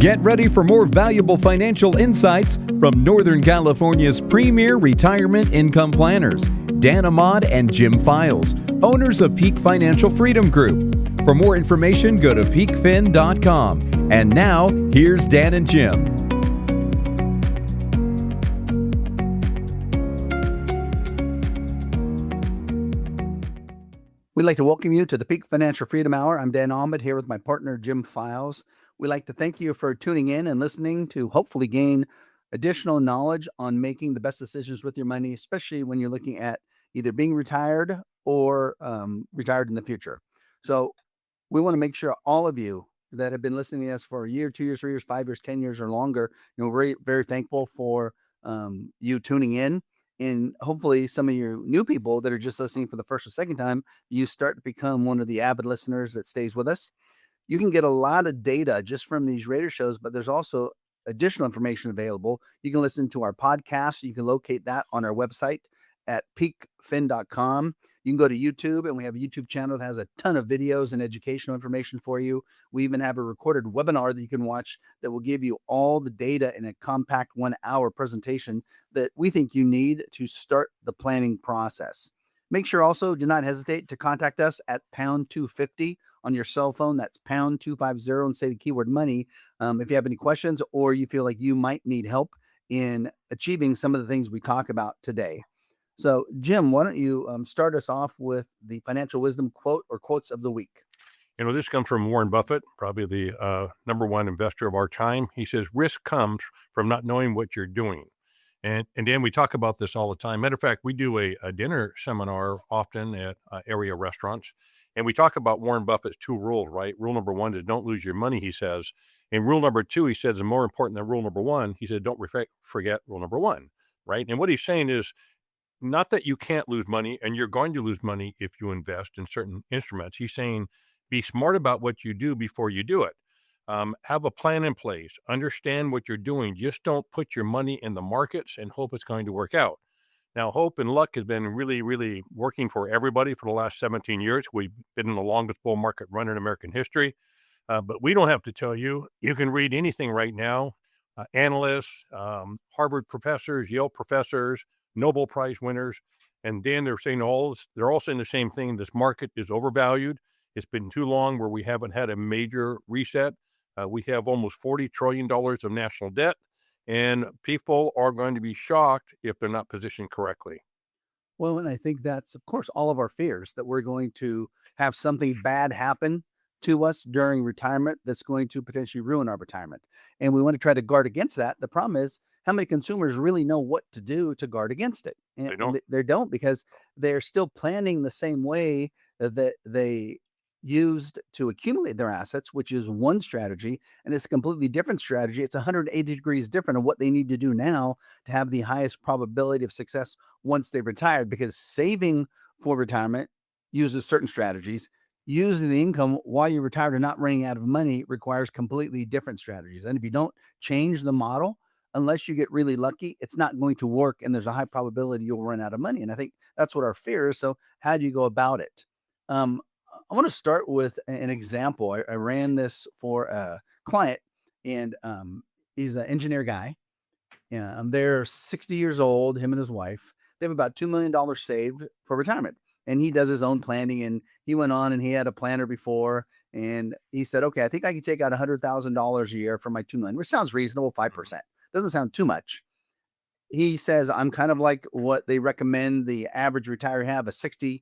Get ready for more valuable financial insights from Northern California's premier retirement income planners, Dan Ahmad and Jim Files, owners of Peak Financial Freedom Group. For more information, go to peakfin.com. And now, here's Dan and Jim. We'd like to welcome you to the Peak Financial Freedom Hour. I'm Dan Ahmad here with my partner, Jim Files. We'd like to thank you for tuning in and listening to hopefully gain additional knowledge on making the best decisions with your money, especially when you're looking at either being retired or retired in the future. So we want to make sure all of you that have been listening to us for a year, 2 years, 3 years, 5 years, 10 years or longer, we're very, very thankful for you tuning in. And hopefully some of you new people that are just listening for the first or second time, you start to become one of the avid listeners that stays with us. You can get a lot of data just from these radio shows, but there's also additional information available. You can listen to our podcast. You can locate that on our website at peakfin.com. You can go to YouTube, and we have a YouTube channel that has a ton of videos and educational information for you. We even have a recorded webinar that you can watch that will give you all the data in a compact 1 hour presentation that we think you need to start the planning process. Make sure also, do not hesitate to contact us at pound 250 on your cell phone. That's pound 250 and say the keyword money. If you have any questions or you feel like you might need help in achieving some of the things we talk about today. So, Jim, why don't you start us off with the financial wisdom quote or quotes of the week? This comes from Warren Buffett, probably the number one investor of our time. He says, risk comes from not knowing what you're doing. And Dan, we talk about this all the time. Matter of fact, we do a dinner seminar often at area restaurants. And we talk about Warren Buffett's 2 rules, right? Rule number 1 is don't lose your money, he says. And rule number 2, he says, is more important than rule number 1. He said, don't forget rule number 1, right? And what he's saying is, not that you can't lose money, and you're going to lose money if you invest in certain instruments. He's saying, be smart about what you do before you do it. Have a plan in place. Understand what you're doing. Just don't put your money in the markets and hope it's going to work out. Now, hope and luck has been really, really working for everybody for the last 17 years. We've been in the longest bull market run in American history. But we don't have to tell you. You can read anything right now. Analysts, Harvard professors, Yale professors, Nobel Prize winners. And Dan, they're all saying the same thing. This market is overvalued. It's been too long where we haven't had a major reset. We have almost $40 trillion of national debt, and people are going to be shocked if they're not positioned correctly. Well, and I think that's, of course, all of our fears that we're going to have something bad happen to us during retirement that's going to potentially ruin our retirement. And we want to try to guard against that. The problem is, how many consumers really know what to do to guard against it? And they don't, because they're still planning the same way that they used to accumulate their assets, which is one strategy, and it's a completely different strategy. It's 180 degrees different of what they need to do now to have the highest probability of success once they've retired, because saving for retirement uses certain strategies. Using the income while you're retired and not running out of money requires completely different strategies. And if you don't change the model, unless you get really lucky, it's not going to work, and there's a high probability you'll run out of money. And I think that's what our fear is. So how do you go about it? I want to start with an example. I ran this for a client, and he's an engineer guy. They're 60 years old, him and his wife. They have about $2 million saved for retirement. And he does his own planning, and he went on and he had a planner before, and he said, okay, I think I can take out $100,000 a year for my $2 million, which sounds reasonable, 5%. Doesn't sound too much. He says, I'm kind of like what they recommend the average retiree have, a 60%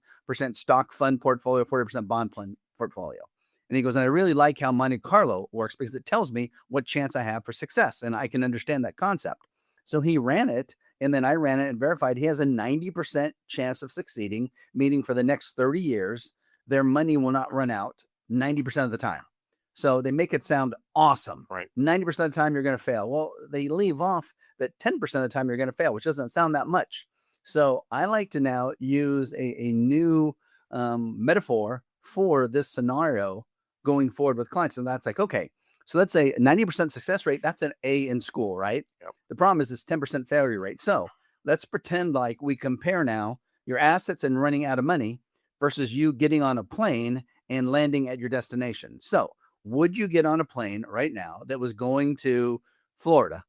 stock fund portfolio, 40% bond portfolio. And he goes, and I really like how Monte Carlo works because it tells me what chance I have for success, and I can understand that concept. So he ran it, and then I ran it and verified he has a 90% chance of succeeding, meaning for the next 30 years, their money will not run out 90% of the time. So they make it sound awesome. Right. 90% of the time you're going to fail. Well, they leave off that 10% of the time you're going to fail, which doesn't sound that much. So I like to now use a new metaphor for this scenario going forward with clients. And that's like, okay, so let's say 90% success rate, that's an A in school, right? Yep. The problem is this 10% failure rate. So let's pretend like we compare now your assets and running out of money versus you getting on a plane and landing at your destination. So Would you get on a plane right now that was going to Florida?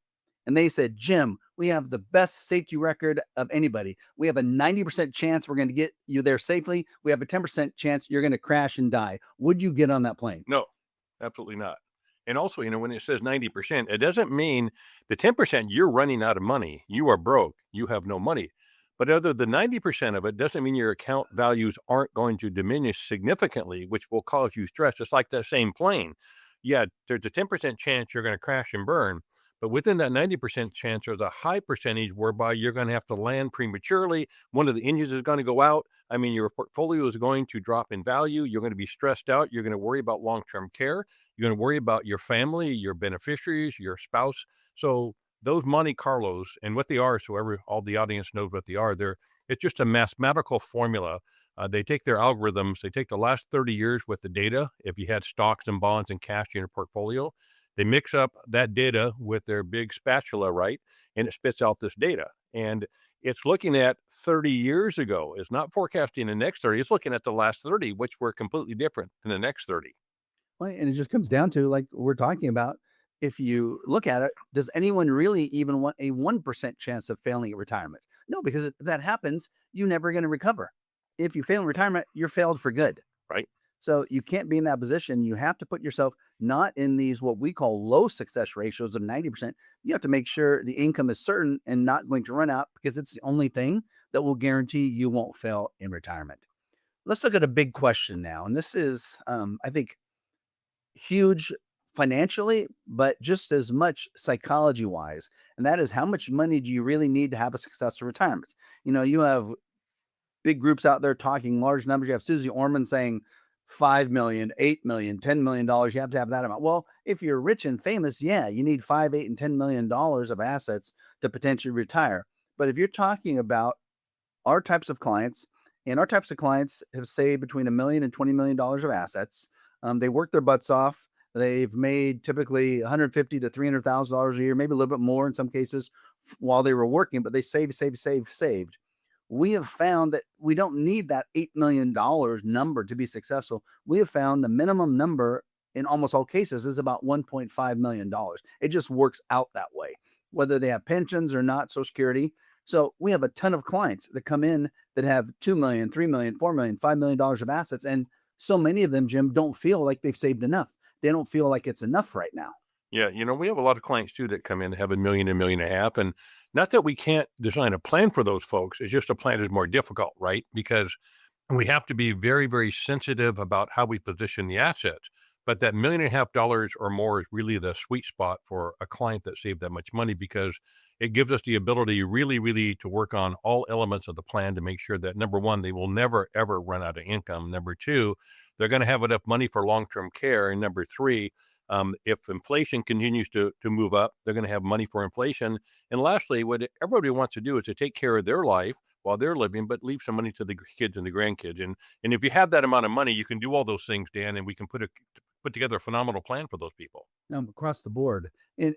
And they said, Jim, we have the best safety record of anybody. We have a 90% chance we're going to get you there safely. We have a 10% chance you're going to crash and die. Would you get on that plane? No, absolutely not. And also, when it says 90%, it doesn't mean the 10% you're running out of money. You are broke. You have no money. But other than 90% of it doesn't mean your account values aren't going to diminish significantly, which will cause you stress. It's like that same plane. Yeah, there's a 10% chance you're going to crash and burn. But within that 90% chance, there's a high percentage whereby you're going to have to land prematurely. One of the engines is going to go out. I mean, your portfolio is going to drop in value. You're going to be stressed out. You're going to worry about long-term care. You're going to worry about your family, your beneficiaries, your spouse. So those Monte Carlos and what they are, so all the audience knows what they are. It's just a mathematical formula. They take their algorithms. They take the last 30 years with the data. If you had stocks and bonds and cash in your portfolio, they mix up that data with their big spatula, right? And it spits out this data. And it's looking at 30 years ago. It's not forecasting the next 30. It's looking at the last 30, which were completely different than the next 30. Well, and it just comes down to, like we're talking about, if you look at it, does anyone really even want a 1% chance of failing at retirement? No, because if that happens, you're never going to recover. If you fail in retirement, you're failed for good. Right. So you can't be in that position. You have to put yourself not in these what we call low success ratios of 90%. You have to make sure the income is certain and not going to run out, because it's the only thing that will guarantee you won't fail in retirement. Let's look at a big question now. And this is, I think, huge financially, but just as much psychology wise. And that is, how much money do you really need to have a successful retirement? You have big groups out there talking large numbers. You have Susie Orman saying 5 million, 8 million, $10 million. You have to have that amount. Well, if you're rich and famous, yeah, you need 5, 8, and $10 million of assets to potentially retire. But if you're talking about our types of clients, and our types of clients have saved between $1 million and $20 million of assets. They work their butts off. They've made typically $150,000 to $300,000 a year, maybe a little bit more in some cases while they were working, but they saved. We have found that we don't need that $8 million number to be successful. We have found the minimum number in almost all cases is about $1.5 million. It just works out that way, whether they have pensions or not, Social Security. So we have a ton of clients that come in that have $2 million, $3 million, $4 million, $5 million of assets. And so many of them, Jim, don't feel like they've saved enough. They don't feel like it's enough right now. Yeah, we have a lot of clients too that come in that have $1 million, $1.5 million. And not that we can't design a plan for those folks. It's just a plan is more difficult, right? Because we have to be very, very sensitive about how we position the assets. But that $1.5 million or more is really the sweet spot for a client that saved that much money, because it gives us the ability really, really to work on all elements of the plan to make sure that, number one, they will never, ever run out of income. Number two, they're going to have enough money for long-term care. And number three, if inflation continues to move up, they're going to have money for inflation. And lastly, what everybody wants to do is to take care of their life while they're living, but leave some money to the kids and the grandkids. And if you have that amount of money, you can do all those things, Dan, and we can put together a phenomenal plan for those people. Across the board. And,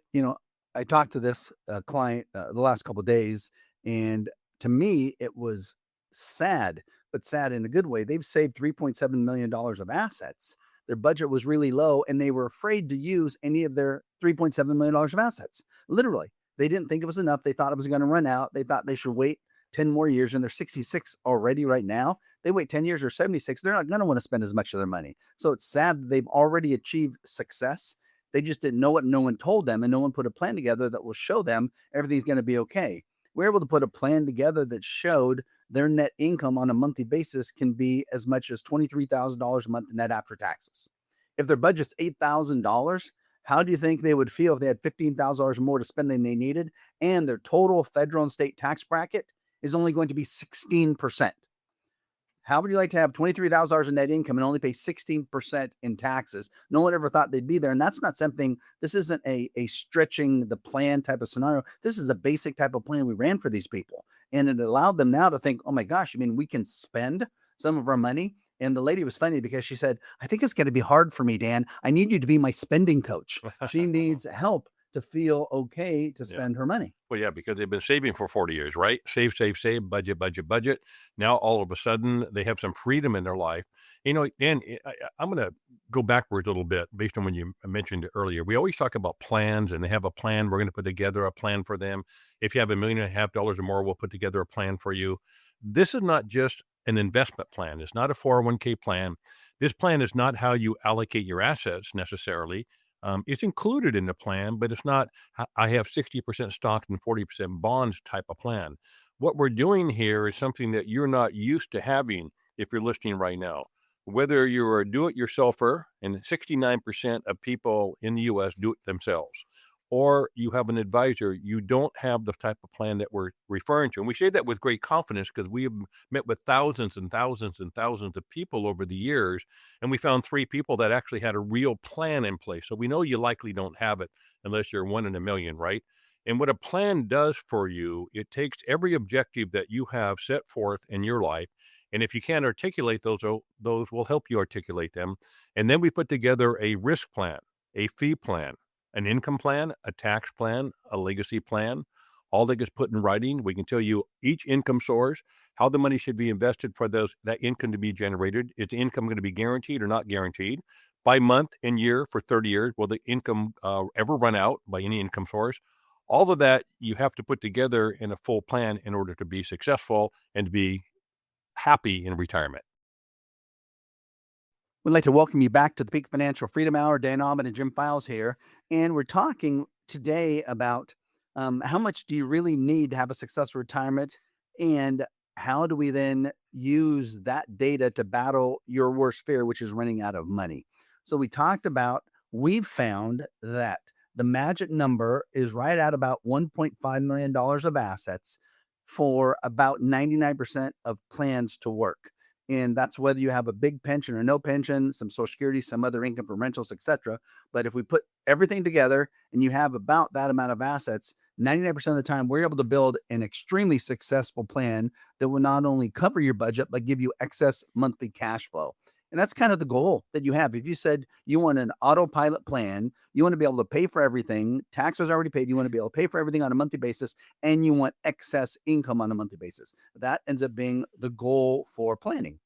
I talked to this client the last couple of days, and to me, it was sad, but sad in a good way. They've saved $3.7 million of assets. Their budget was really low, and they were afraid to use any of their $3.7 million of assets. Literally, they didn't think it was enough. They thought it was going to run out. They thought they should wait 10 more years, and they're 66 already right now. They wait 10 years or 76. They're not going to want to spend as much of their money. So it's sad that they've already achieved success. They just didn't know it. No one told them, and no one put a plan together that will show them everything's going to be okay. We're able to put a plan together that showed their net income on a monthly basis can be as much as $23,000 a month net after taxes. If their budget's $8,000, how do you think they would feel if they had $15,000 more to spend than they needed, and their total federal and state tax bracket is only going to be 16%? How would you like to have $23,000 in net income and only pay 16% in taxes? No one ever thought they'd be there. And that's not something, this isn't a stretching the plan type of scenario. This is a basic type of plan we ran for these people. And it allowed them now to think, oh my gosh, we can spend some of our money. And the lady was funny because she said, I think it's going to be hard for me, Dan. I need you to be my spending coach. She needs help to feel okay to Yeah. spend her money. Well, yeah, because they've been saving for 40 years, right? Save, save, save, budget, budget, budget. Now, all of a sudden, they have some freedom in their life. And I'm going to go backwards a little bit based on when you mentioned it earlier. We always talk about plans, and they have a plan. We're going to put together a plan for them. If you have $1.5 million or more, we'll put together a plan for you. This is not just an investment plan. It's not a 401k plan. This plan is not how you allocate your assets necessarily. It's included in the plan, but it's not, I have 60% stocks and 40% bonds type of plan. What we're doing here is something that you're not used to having if you're listening right now. Whether you're a do-it-yourselfer, and 69% of people in the U.S. do it themselves, or you have an advisor, you don't have the type of plan that we're referring to. And we say that with great confidence because we have met with thousands and thousands and thousands of people over the years, and we found 3 people that actually had a real plan in place. So we know you likely don't have it unless you're 1 in a million, right? And what a plan does for you, it takes every objective that you have set forth in your life. And if you can't articulate those will help you articulate them. And then we put together a risk plan, a fee plan, an income plan, a tax plan, a legacy plan. All that gets put in writing. We can tell you each income source, how the money should be invested for that income to be generated. Is the income going to be guaranteed or not guaranteed? By month and year for 30 years, will the income ever run out by any income source? All of that you have to put together in a full plan in order to be successful and to be happy in retirement. We'd like to welcome you back to the Peak Financial Freedom Hour. Dan Alban and Jim Files here. And we're talking today about how much do you really need to have a successful retirement, and how do we then use that data to battle your worst fear, which is running out of money. So we talked about, we've found that the magic number is right at about $1.5 million of assets for about 99% of plans to work. And that's whether you have a big pension or no pension, some Social Security, some other income from rentals, etc. But if we put everything together and you have about that amount of assets, 99% of the time, we're able to build an extremely successful plan that will not only cover your budget, but give you excess monthly cash flow. And that's kind of the goal that you have. If you said you want an autopilot plan, you want to be able to pay for everything, taxes already paid, you want to be able to pay for everything on a monthly basis, and you want excess income on a monthly basis. That ends up being the goal for planning.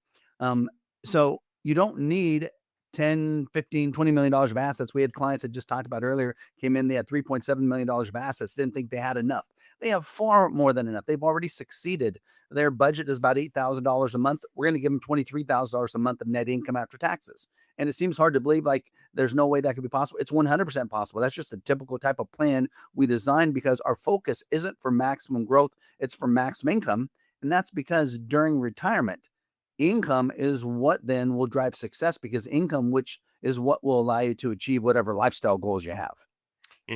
So you don't need 10, 15, $20 million of assets. We had clients that just talked about earlier, came in, they had $3.7 million of assets, didn't think they had enough. They have far more than enough. They've already succeeded. Their budget is about $8,000 a month. We're going to give them $23,000 a month of net income after taxes. And it seems hard to believe, like there's no way that could be possible. It's 100% possible. That's just a typical type of plan we designed because our focus isn't for maximum growth. It's for maximum income. And that's because during retirement, income is what then will drive success, because income, which is what will allow you to achieve whatever lifestyle goals you have.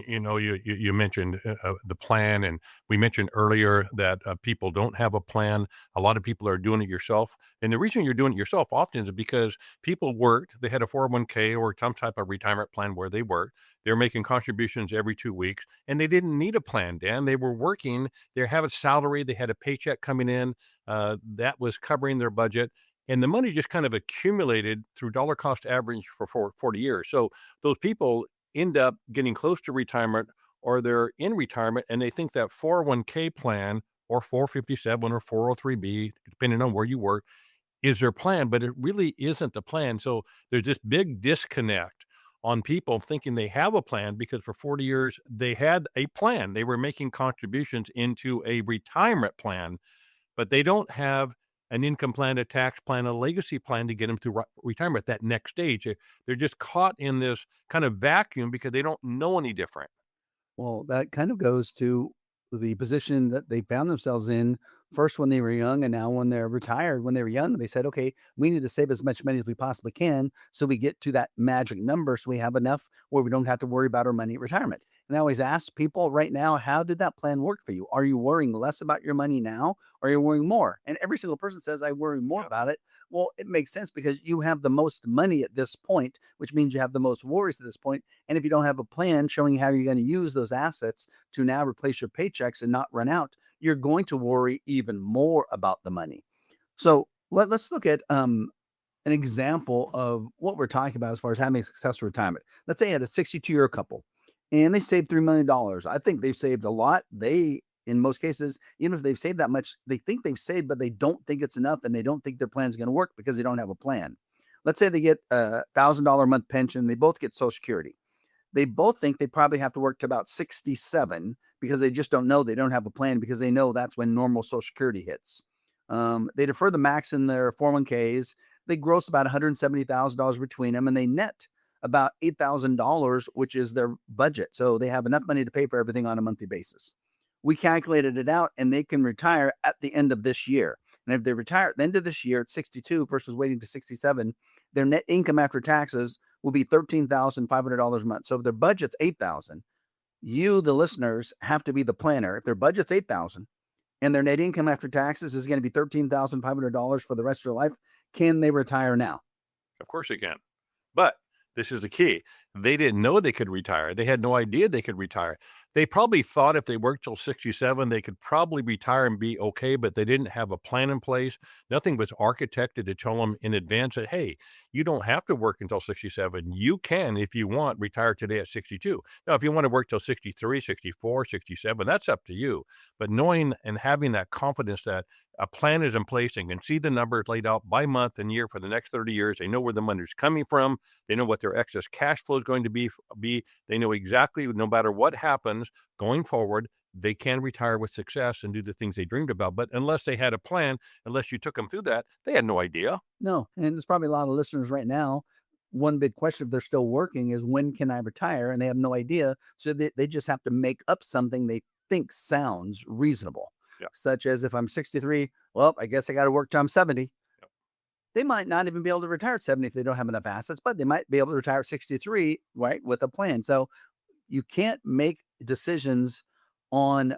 You mentioned the plan, and we mentioned earlier that people don't have a plan. A lot of people are doing it yourself. And the reason you're doing it yourself often is because people worked, they had a 401k or some type of retirement plan where they worked. They're making contributions every 2 weeks, and they didn't need a plan, Dan. They were working, they have a salary, they had a paycheck coming in that was covering their budget. And the money just kind of accumulated through dollar cost average for 40 years. So those people end up getting close to retirement, or they're in retirement and they think that 401k plan or 457 or 403b, depending on where you work, is their plan, but it really isn't the plan. So there's this big disconnect on people thinking they have a plan because for 40 years they had a plan. They were making contributions into a retirement plan, but they don't have an income plan, a tax plan, a legacy plan to get them to retirement, that next stage. They're just caught in this kind of vacuum because they don't know any different. Well, that kind of goes to the position that they found themselves in first when they were young, and now when they're retired. When they were young, they said, okay, we need to save as much money as we possibly can so we get to that magic number, so we have enough where we don't have to worry about our money at retirement. And I always ask people right now, how did that plan work for you? Are you worrying less about your money now, or are you worrying more? And every single person says, I worry more about it. Well, it makes sense because you have the most money at this point, which means you have the most worries at this point. And if you don't have a plan showing how you're going to use those assets to now replace your paychecks and not run out, you're going to worry even more about the money. So let's look at an example of what we're talking about as far as having a successful retirement. Let's say you had a 62-year couple, and they saved $3 million. I think they've saved a lot. In most cases, even if they've saved that much, they think they've saved, but they don't think it's enough, and they don't think their plan is going to work because they don't have a plan. Let's say they get a $1,000 a month pension. They both get Social Security. They both think they probably have to work to about 67 because they just don't know. They don't have a plan because they know that's when normal Social Security hits. They defer the max in their 401ks. They gross about $170,000 between them, and they net about $8,000, which is their budget. So they have enough money to pay for everything on a monthly basis. We calculated it out, and they can retire at the end of this year. And if they retire at the end of this year at 62 versus waiting to 67, their net income after taxes will be $13,500 a month. So if their budget's $8,000, you, the listeners, have to be the planner. If their budget's $8,000 and their net income after taxes is going to be $13,500 for the rest of their life, can they retire now? Of course they can. But this is the key. They didn't know they could retire. They had no idea they could retire. They probably thought if they worked till 67, they could probably retire and be okay, but they didn't have a plan in place. Nothing was architected to tell them in advance that, hey, you don't have to work until 67. You can, if you want, retire today at 62. Now, if you want to work till 63, 64, 67, that's up to you. But knowing and having that confidence that a plan is in place and can see the numbers laid out by month and year for the next 30 years, they know where the money's coming from. They know what their excess cash flow is going to be. They know exactly, no matter what happens going forward, they can retire with success and do the things they dreamed about. But unless they had a plan, unless you took them through that, they had no idea. No. And there's probably a lot of listeners right now. One big question, if they're still working, is when can I retire? And they have no idea. So they just have to make up something they think sounds reasonable. Yeah. Such as, if I'm 63, well, I guess I got to work till I'm 70. Yep. They might not even be able to retire at 70 if they don't have enough assets, but they might be able to retire at 63, right, with a plan. So you can't make decisions on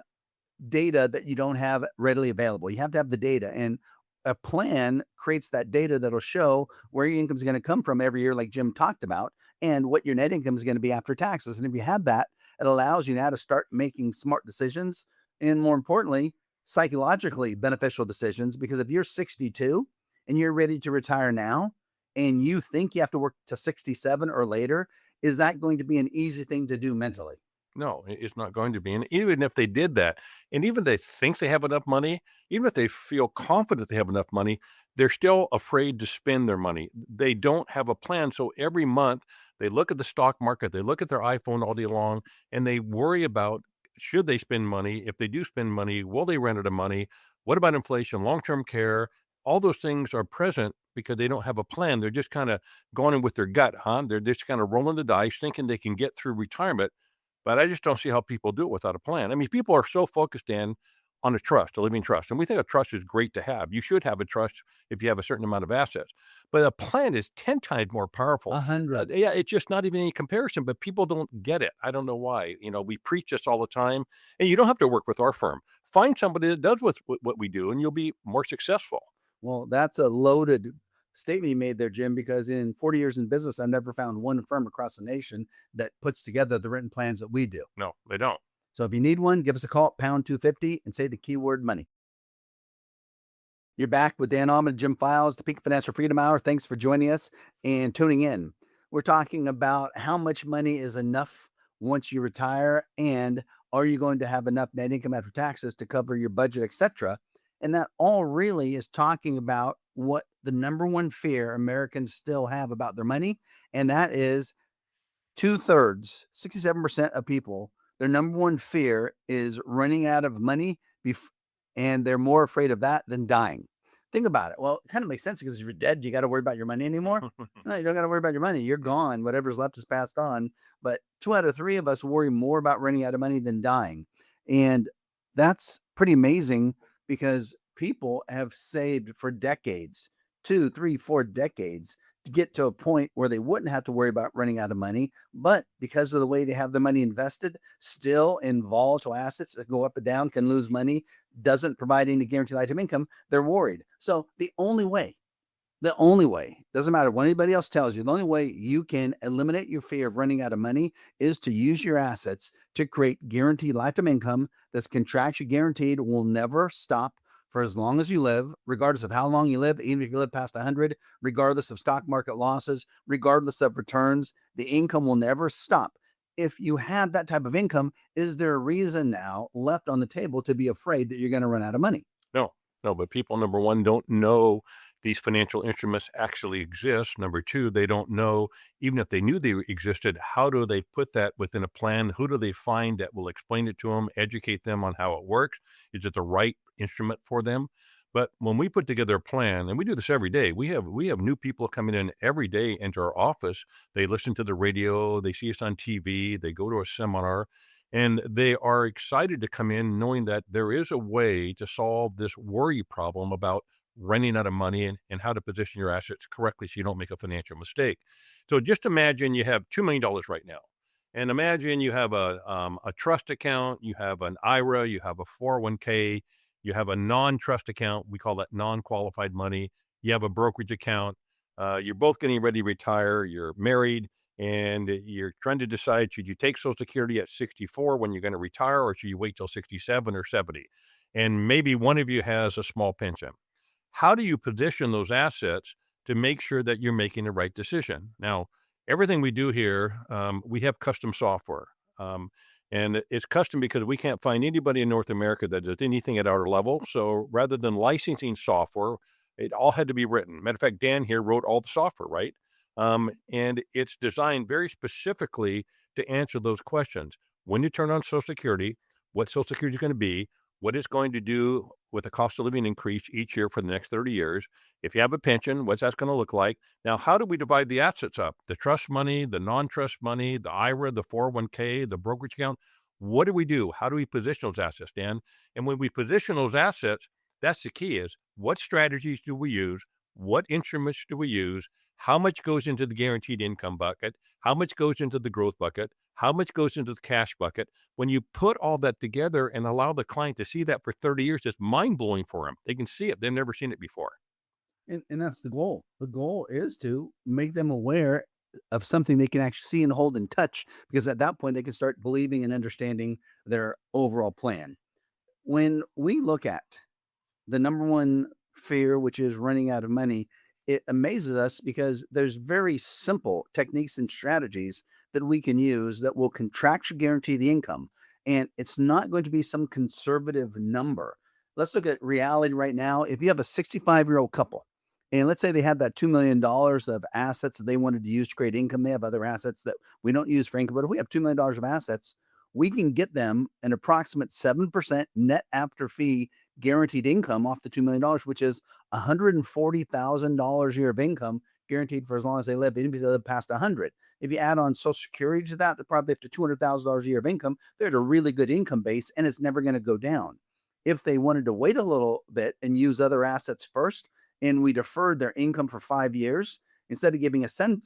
data that you don't have readily available. You have to have the data, and a plan creates that data that'll show where your income is going to come from every year, like Jim talked about, and what your net income is going to be after taxes. And if you have that, it allows you now to start making smart decisions, and more importantly, psychologically beneficial decisions. Because if you're 62 and you're ready to retire now, and you think you have to work to 67 or later, is that going to be an easy thing to do mentally? No, it's not going to be. And even if they did that, and even they think they have enough money, even if they feel confident they have enough money, they're still afraid to spend their money. They don't have a plan. So every month they look at the stock market, they look at their iPhone all day long, and they worry about, should they spend money? If they do spend money, will they run out of money? What about inflation, long-term care? All those things are present because they don't have a plan. They're just kind of going in with their gut, huh? They're just kind of rolling the dice, thinking they can get through retirement. But I just don't see how people do it without a plan. I mean, people are so focused in on a trust, a living trust. And we think a trust is great to have. You should have a trust if you have a certain amount of assets. But a plan is 10 times more powerful. 100. Yeah, it's just not even any comparison, but people don't get it. I don't know why. We preach this all the time. And you don't have to work with our firm. Find somebody that does what we do, and you'll be more successful. Well, that's a loaded statement you made there, Jim, because in 40 years in business, I've never found one firm across the nation that puts together the written plans that we do. No, they don't. So if you need one, give us a call at pound 250 and say the keyword money. You're back with Dan Allman and Jim Files, the Peak Financial Freedom Hour. Thanks for joining us and tuning in. We're talking about how much money is enough once you retire, and are you going to have enough net income after taxes to cover your budget, etc. And that all really is talking about what the number one fear Americans still have about their money, and that is 2/3, 67% of people, their number one fear is running out of money, and they're more afraid of that than dying. Think about it. Well, it kind of makes sense, because if you're dead, you got to worry about your money anymore? No, you don't got to worry about your money. You're gone. Whatever's left is passed on. But 2 out of 3 of us worry more about running out of money than dying. And that's pretty amazing, because people have saved for decades, 2, 3, 4 decades, to get to a point where they wouldn't have to worry about running out of money. But because of the way they have the money invested, still in volatile assets that go up and down, can lose money, doesn't provide any guaranteed lifetime income, they're worried. So the only way, doesn't matter what anybody else tells you, the only way you can eliminate your fear of running out of money is to use your assets to create guaranteed lifetime income that's contractually guaranteed, will never stop for as long as you live, regardless of how long you live. Even if you live past 100, regardless of stock market losses, regardless of returns, the income will never stop. if you have that type of income, is there a reason now left on the table to be afraid that you're going to run out of money? No, no, but people, number one, don't know these financial instruments actually exist. Number two, they don't know, even if they knew they existed, how do they put that within a plan? Who do they find that will explain it to them, educate them on how it works? Is it the right instrument for them? But when we put together a plan, and we do this every day, we have new people coming in every day into our office. They listen to the radio, they see us on TV, they go to a seminar, and they are excited to come in knowing that there is a way to solve this worry problem about running out of money and how to position your assets correctly so you don't make a financial mistake. So just imagine you have $2 million right now. And imagine you have a trust account, you have an IRA, you have a 401k, you have a non-trust account. We call that non-qualified money. You have a brokerage account. You're both getting ready to retire. You're married and you're trying to decide, should you take Social Security at 64 when you're going to retire, or should you wait till 67 or 70? And maybe one of you has a small pension. How do you position those assets to make sure that you're making the right decision? Now, everything we do here, we have custom software. And it's custom because we can't find anybody in North America that does anything at our level. So rather than licensing software, it all had to be written. Matter of fact, Dan here wrote all the software, right? And it's designed very specifically to answer those questions. When you turn on Social Security, what Social Security is going to be, what it's going to do with the cost of living increase each year for the next 30 years. If you have a pension, what's that going to look like? Now, how do we divide the assets up? The trust money, the non-trust money, the IRA, the 401k, the brokerage account. What do we do? How do we position those assets, Dan? And when we position those assets, that's the key is what strategies do we use? What instruments do we use? How much goes into the guaranteed income bucket? How much goes into the growth bucket? How much goes into the cash bucket? When you put all that together and allow the client to see that for 30 years, it's mind-blowing for them. They can see it. They've never seen it before. And that's the goal. The goal is to make them aware of something they can actually see and hold and touch, because at that point they can start believing and understanding their overall plan. When we look at the number one fear, which is running out of money, it amazes us because there's very simple techniques and strategies that we can use that will contractually guarantee the income. And it's not going to be some conservative number. Let's look at reality right now. If you have a 65-year-old couple, and let's say they had that $2 million of assets that they wanted to use to create income, they have other assets that we don't use for income, but if we have $2 million of assets, we can get them an approximate 7% net after fee guaranteed income off the $2 million, which is $140,000 a year of income guaranteed for as long as they live, even if they live past 100. If you add on Social Security to that, they're probably up to $200,000 a year of income. They're at a really good income base, and it's never going to go down. If they wanted to wait a little bit and use other assets first, and we deferred their income for 5 years, instead of giving a 7%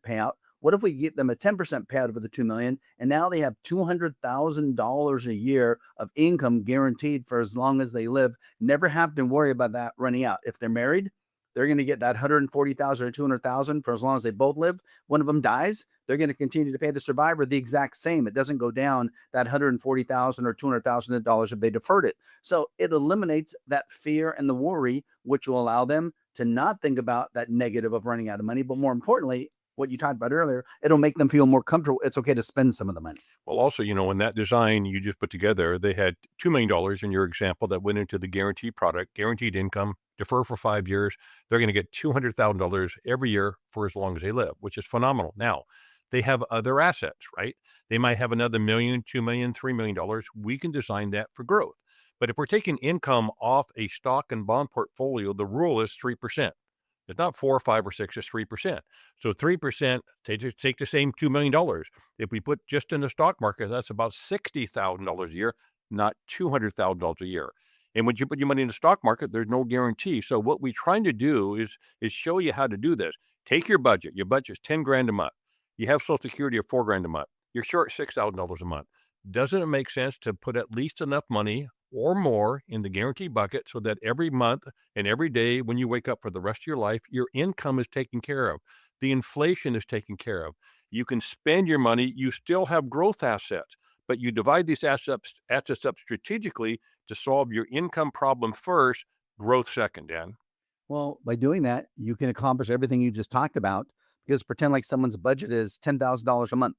payout, what if we get them a 10% payout over the 2 million, and now they have $200,000 a year of income guaranteed for as long as they live, never have to worry about that running out. If they're married, they're going to get that 140,000 or 200,000 for as long as they both live. One of them dies, they're going to continue to pay the survivor the exact same. It doesn't go down that 140,000 or $200,000 if they deferred it. So it eliminates that fear and the worry, which will allow them to not think about that negative of running out of money, but more importantly, what you talked about earlier, it'll make them feel more comfortable. It's okay to spend some of the money. Well, also, in that design you just put together, they had $2 million in your example that went into the guaranteed product, guaranteed income, defer for 5 years. They're going to get $200,000 every year for as long as they live, which is phenomenal. Now, they have other assets, right? They might have another $1 million, $2 million, $3 million. We can design that for growth. But if we're taking income off a stock and bond portfolio, the rule is 3%. It's not 4 or 5 or 6, it's 3%. So 3%, take the same $2 million. If we put just in the stock market, that's about $60,000 a year, not $200,000 a year. And when you put your money in the stock market, there's no guarantee. So what we're trying to do is show you how to do this. Take your budget. Your budget's 10 grand a month. You have Social Security of 4 grand a month. You're short $6,000 a month. Doesn't it make sense to put at least enough money or more in the guarantee bucket so that every month and every day when you wake up for the rest of your life, your income is taken care of. The inflation is taken care of. You can spend your money. You still have growth assets, but you divide these assets up strategically to solve your income problem first, growth second, Dan. Well, by doing that, you can accomplish everything you just talked about, because pretend like someone's budget is $10,000 a month.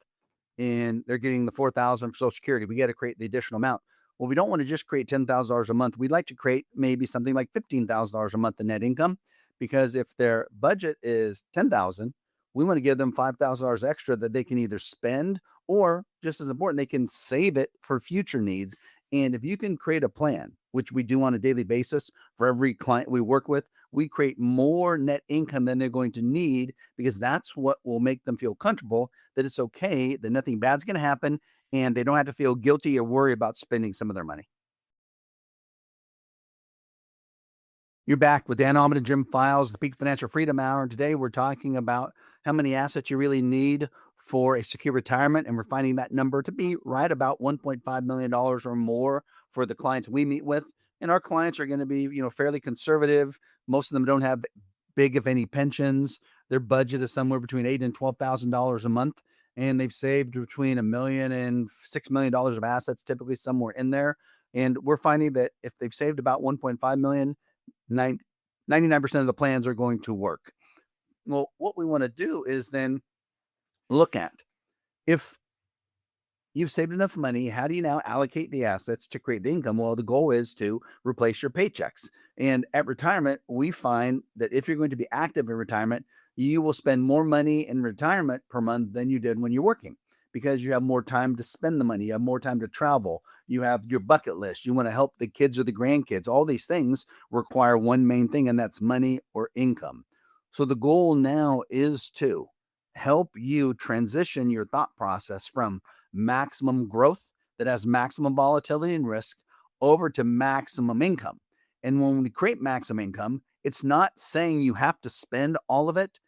and they're getting the 4,000 for Social Security. We got to create the additional amount. Well, we don't want to just create $10,000 a month. We'd like to create maybe something like $15,000 a month in net income, because if their budget is 10,000, we want to give them $5,000 extra that they can either spend, or just as important, they can save it for future needs. And if you can create a plan, which we do on a daily basis for every client we work with, we create more net income than they're going to need, because that's what will make them feel comfortable that it's okay, that nothing bad's going to happen, and they don't have to feel guilty or worry about spending some of their money. You're back with Dan Almond and Jim Files, the Peak Financial Freedom Hour. And today we're talking about how many assets you really need for a secure retirement. And we're finding that number to be right about $1.5 million or more for the clients we meet with. And our clients are going to be, fairly conservative. Most of them don't have big, if any, pensions. Their budget is somewhere between $8,000 and $12,000 a month. And they've saved between $1 million and $6 million of assets, typically somewhere in there. And we're finding that if they've saved about $1.5 million, 99% of the plans are going to work. Well, what we want to do is then look at, if you've saved enough money, how do you now allocate the assets to create the income? Well, the goal is to replace your paychecks. And at retirement, we find that if you're going to be active in retirement, you will spend more money in retirement per month than you did when you're working, because you have more time to spend the money. You have more time to travel. You have your bucket list. You want to help the kids or the grandkids. All these things require one main thing, and that's money or income. So the goal now is to help you transition your thought process from maximum growth that has maximum volatility and risk over to maximum income. And when we create maximum income, it's not saying you have to spend all of it.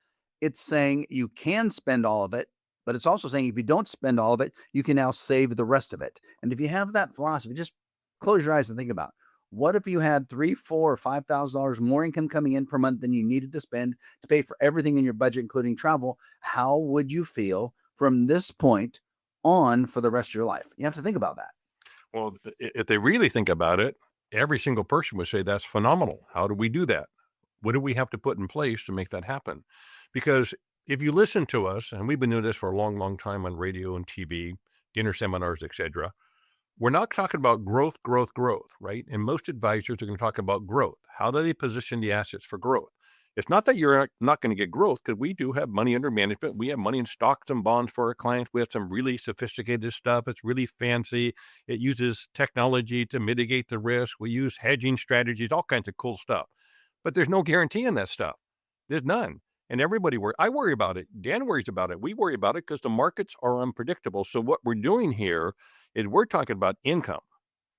It's saying you can spend all of it, but it's also saying if you don't spend all of it, you can now save the rest of it. And if you have that philosophy, just close your eyes and think about, what if you had $3,000, $4,000, or $5,000 more income coming in per month than you needed to spend to pay for everything in your budget, including travel? How would you feel from this point on for the rest of your life? You have to think about that. Well, if they really think about it, every single person would say that's phenomenal. How do we do that? What do we have to put in place to make that happen? Because if you listen to us, and we've been doing this for a long, long time on radio and TV, dinner seminars, etc., we're not talking about growth, right? And most advisors are going to talk about growth. How do they position the assets for growth? It's not that you're not going to get growth, because we do have money under management. We have money in stocks and bonds for our clients. We have some really sophisticated stuff. It's really fancy. It uses technology to mitigate the risk. We use hedging strategies, all kinds of cool stuff. But there's no guarantee in that stuff. There's none. And I worry about it. Dan worries about it. We worry about it because the markets are unpredictable. So what we're doing here is we're talking about income,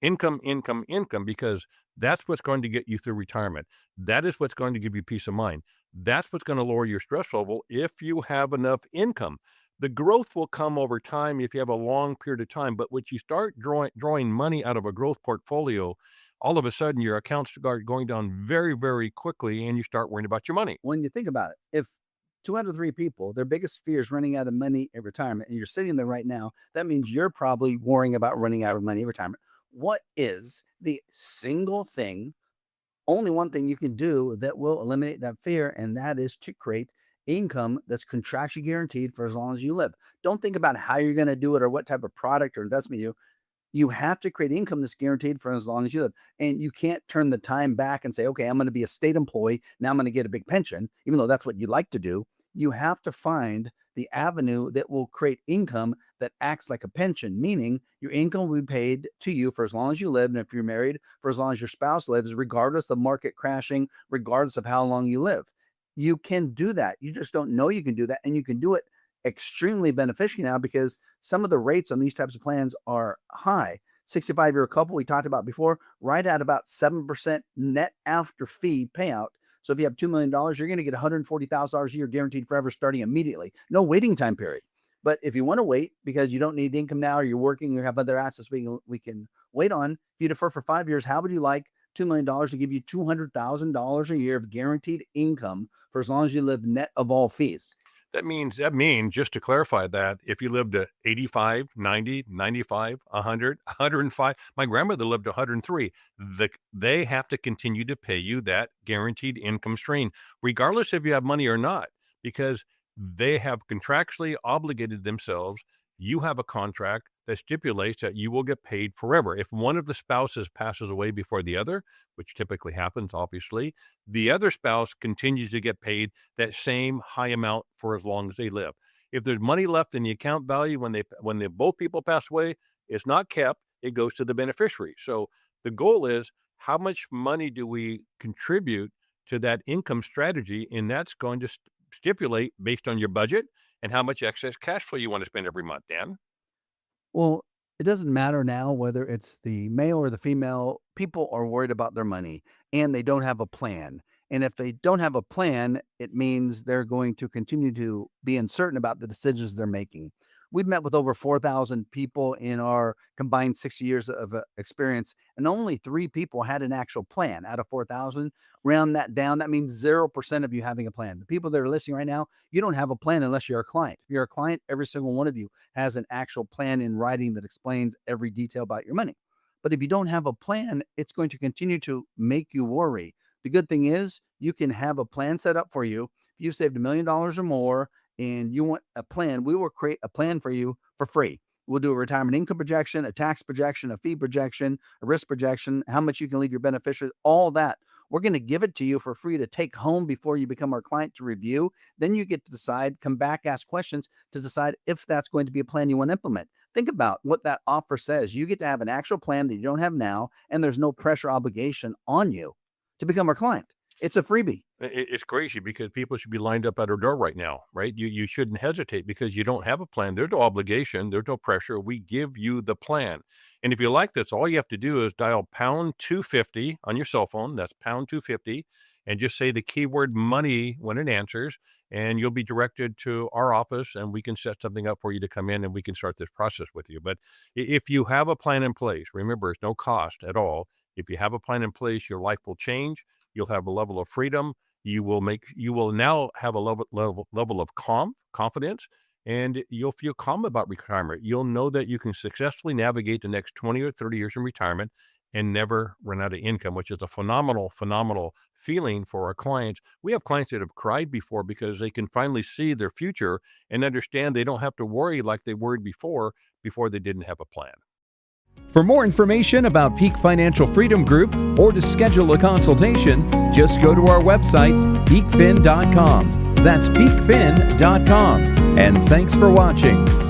because that's what's going to get you through retirement. That is what's going to give you peace of mind. That's what's going to lower your stress level if you have enough income. The growth will come over time if you have a long period of time. But when you start drawing money out of a growth portfolio, all of a sudden your accounts start going down very, very quickly, and you start worrying about your money. When you think about it, if 2 out of 3 people, their biggest fear is running out of money at retirement, and you're sitting there right now, that means you're probably worrying about running out of money at retirement. What is the single thing, only one thing you can do that will eliminate that fear? And that is to create income that's contractually guaranteed for as long as you live. Don't think about how you're going to do it or what type of product or investment you have to create income that's guaranteed for as long as you live. And you can't turn the time back and say, okay, I'm going to be a state employee. Now I'm going to get a big pension, even though that's what you like to do. You have to find the avenue that will create income that acts like a pension, meaning your income will be paid to you for as long as you live. And if you're married, for as long as your spouse lives, regardless of market crashing, regardless of how long you live. You can do that. You just don't know you can do that. And you can do it extremely beneficially now, because some of the rates on these types of plans are high. 65-year couple we talked about before, right at about 7% net after fee payout. So if you have $2 million, you're going to get $140,000 a year guaranteed forever, starting immediately. No waiting time period. But if you want to wait because you don't need the income now, or you're working, or have other assets we can wait on, if you defer for 5 years, how would you like $2 million to give you $200,000 a year of guaranteed income for as long as you live, net of all fees? That means, just to clarify that, if you lived to 85, 90, 95, 100, 105, my grandmother lived to 103, they have to continue to pay you that guaranteed income stream, regardless if you have money or not, because they have contractually obligated themselves. you have a contract that stipulates that you will get paid forever. If one of the spouses passes away before the other, which typically happens, obviously, the other spouse continues to get paid that same high amount for as long as they live. If there's money left in the account value when they both people pass away, it's not kept, it goes to the beneficiary. So the goal is, how much money do we contribute to that income strategy? And that's going to stipulate based on your budget and how much excess cash flow you want to spend every month, Dan. Well, it doesn't matter now whether it's the male or the female. People are worried about their money and they don't have a plan. And if they don't have a plan, it means they're going to continue to be uncertain about the decisions they're making. We've met with over 4,000 people in our combined 60 years of experience, and only 3 people had an actual plan out of 4,000. Round that down, that means 0% of you having a plan. The people that are listening right now, you don't have a plan unless you're a client. If you're a client, every single one of you has an actual plan in writing that explains every detail about your money. But if you don't have a plan, it's going to continue to make you worry. The good thing is you can have a plan set up for you. If you've saved $1 million or more and you want a plan, we will create a plan for you for free. We'll do a retirement income projection, a tax projection, a fee projection, a risk projection, how much you can leave your beneficiaries, all that. We're going to give it to you for free to take home before you become our client to review. Then you get to decide, come back, ask questions to decide if that's going to be a plan you want to implement. Think about what that offer says. You get to have an actual plan that you don't have now, and there's no pressure obligation on you to become our client. It's a freebie. It's crazy because people should be lined up at our door right now, right? You shouldn't hesitate because you don't have a plan. There's no obligation. There's no pressure. We give you the plan. And if you like this, all you have to do is dial pound 250 on your cell phone. That's pound 250. And just say the keyword money when it answers. And you'll be directed to our office and we can set something up for you to come in and we can start this process with you. But if you have a plan in place, remember, it's no cost at all. If you have a plan in place, your life will change. You'll have a level of freedom. You will now have a level of confidence, and you'll feel calm about retirement. You'll know that you can successfully navigate the next 20 or 30 years in retirement and never run out of income, which is a phenomenal feeling for our clients. We have clients that have cried before because they can finally see their future and understand they don't have to worry like they worried before they didn't have a plan. For more information about Peak Financial Freedom Group or to schedule a consultation, just go to our website, peakfin.com. That's peakfin.com. And thanks for watching.